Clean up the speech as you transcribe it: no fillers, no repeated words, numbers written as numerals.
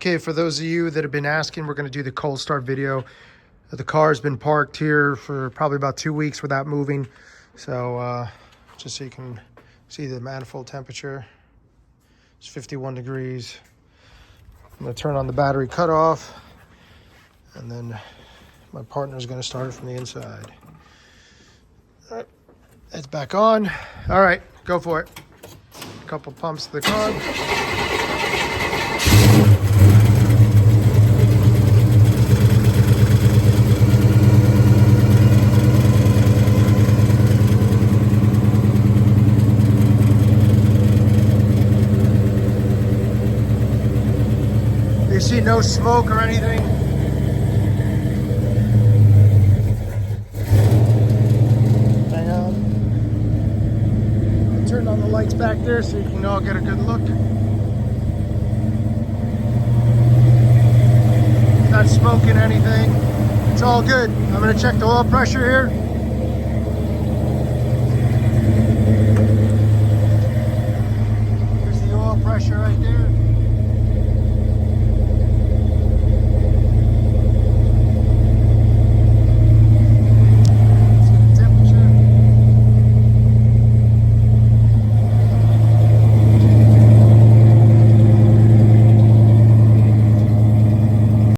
Okay, for those of you that have been asking, we're going to do the cold start video. The car has been parked here for probably about 2 weeks without moving. So just so you can see the manifold temperature, it's 51 degrees. I'm going to turn on the battery cutoff, and then my partner is going to start it from the inside. All right, it's back on. All right, go for it. A couple pumps to the car. You see no smoke or anything? Hang on. Turn on the lights back there so you can all get a good look. Not smoking anything. It's all good. I'm gonna check the oil pressure here. Here's the oil pressure right there.